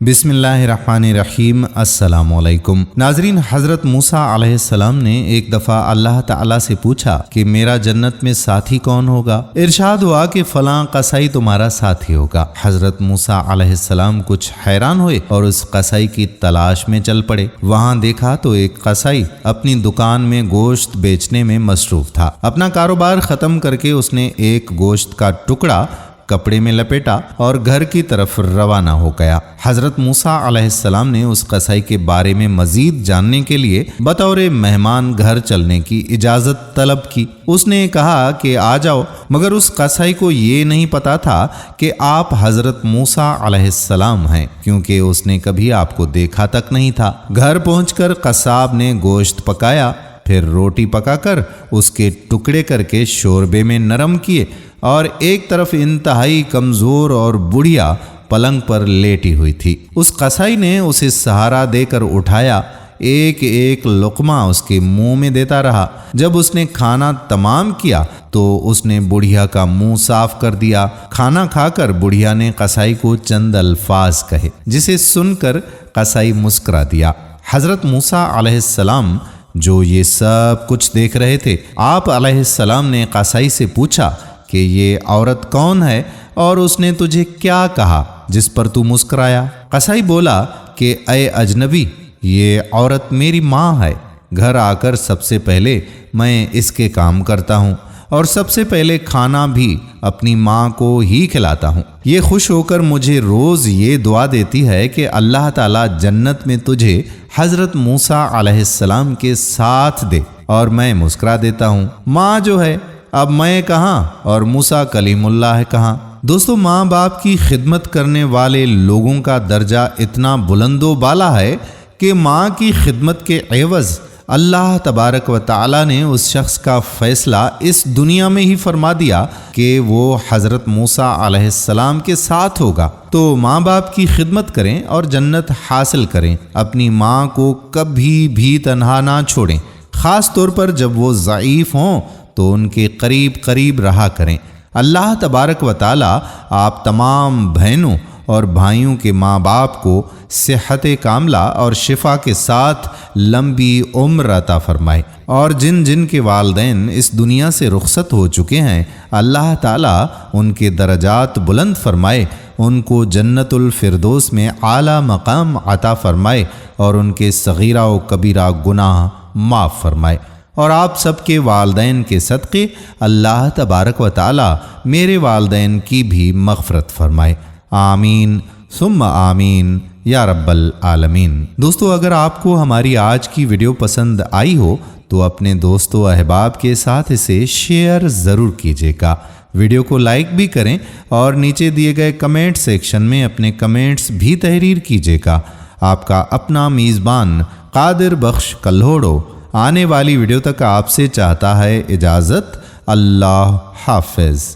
बिस्मिल्लाहिर्रहमानिर्रहीम। अस्सलाम वालेकुम नाजरीन, हज़रत मूसा अलैहिस्सलाम ने एक दफ़ा अल्लाह ताला से पूछा कि मेरा जन्नत में साथी कौन होगा। इरशाद हुआ कि फ़लाँ कसाई तुम्हारा साथी होगा। हज़रत मूसा अलैहिस्सलाम कुछ हैरान हुए और उस कसाई की तलाश में चल पड़े। वहाँ देखा तो एक कसाई अपनी दुकान में गोश्त बेचने में मसरूफ़ था। अपना कारोबार ख़त्म करके उसने एक गोश्त का टुकड़ा कपड़े में लपेटा और घर की तरफ रवाना हो गया। हजरत मूसा अलैहिस्सलाम ने उस कसाई के बारे में मजीद जानने के लिए बतौर मेहमान घर चलने की इजाज़त तलब की। उसने कहा कि आ जाओ, मगर उस कसाई को ये नहीं पता था कि आप हजरत मूसा अलैहिस्सलाम हैं, क्योंकि उसने कभी आपको देखा तक नहीं था। घर पहुंचकर कसाब ने गोश्त पकाया, फिर रोटी पकाकर उसके टुकड़े करके शोरबे में नरम किए और एक तरफ इंतहाई कमज़ोर और बुढ़िया पलंग पर लेटी हुई थी। उस कसाई ने उसे सहारा देकर उठाया, एक एक लुक़मा उसके मुंह में देता रहा। जब उसने खाना तमाम किया तो उसने बुढ़िया का मुंह साफ कर दिया। खाना खाकर बुढ़िया ने कसाई को चंद अल्फाज कहे, जिसे सुनकर कसाई मुस्कुरा दिया। हज़रत मूसा अलैहिस्सलाम जो ये सब कुछ देख रहे थे, आप अलैहिस्सलाम ने कसाई से पूछा कि ये औरत कौन है और उसने तुझे क्या कहा जिस पर तू मुस्कुराया। कसाई बोला कि ऐ अजनबी, ये औरत मेरी माँ है। घर आकर सबसे पहले मैं इसके काम करता हूँ और सबसे पहले खाना भी अपनी माँ को ही खिलाता हूँ। ये खुश होकर मुझे रोज़ ये दुआ देती है कि अल्लाह ताला जन्नत में तुझे हज़रत मूसा अलैहिस्सलाम के साथ दे, और मैं मुस्कुरा देता हूँ। माँ जो है, अब मैं कहाँ और मूसा कलीमुल्लाह कहाँ। दोस्तों, माँ बाप की खिदमत करने वाले लोगों का दर्जा इतना बुलंदो बाला है कि माँ की खिदमत के एवज़ अल्लाह तबारक व ताला ने उस शख्स का फ़ैसला इस दुनिया में ही फरमा दिया कि वो हज़रत मूसा अलैहिस्सलाम के साथ होगा। तो माँ बाप की खिदमत करें और जन्नत हासिल करें। अपनी माँ को कभी भी तन्हा ना छोड़ें, ख़ास तौर पर जब वो ज़ईफ़ हों तो उनके करीब करीब रहा करें। अल्लाह तबारक व ताला आप तमाम बहनों और भाइयों के माँ बाप को सेहत कामला और शिफा के साथ लंबी उम्र अता फरमाए, और जिन जिन के वालिदैन इस दुनिया से रुखसत हो चुके हैं, अल्लाह ताला उनके दरजात बुलंद फरमाए, उनको जन्नतुल फिरदौस में आला मकाम अता फरमाए और उनके सगीरा व कबीरा गुनाह माफ़ फरमाए। और आप सबके वालिदैन के सदक़े अल्लाह तबारक व ताला मेरे वालिदैन की भी मग़फ़रत फरमाए। आमीन सुम्मा आमीन या रब्बल आलमीन। दोस्तों, अगर आपको हमारी आज की वीडियो पसंद आई हो तो अपने दोस्तों अहबाब के साथ इसे शेयर ज़रूर कीजिएगा। वीडियो को लाइक भी करें और नीचे दिए गए कमेंट सेक्शन में अपने कमेंट्स भी तहरीर कीजिएगा। आपका अपना मीज़बान कादिर बख्श कल्होड़ो आने वाली वीडियो तक आपसे चाहता है इजाज़त। अल्लाह हाफ़िज़।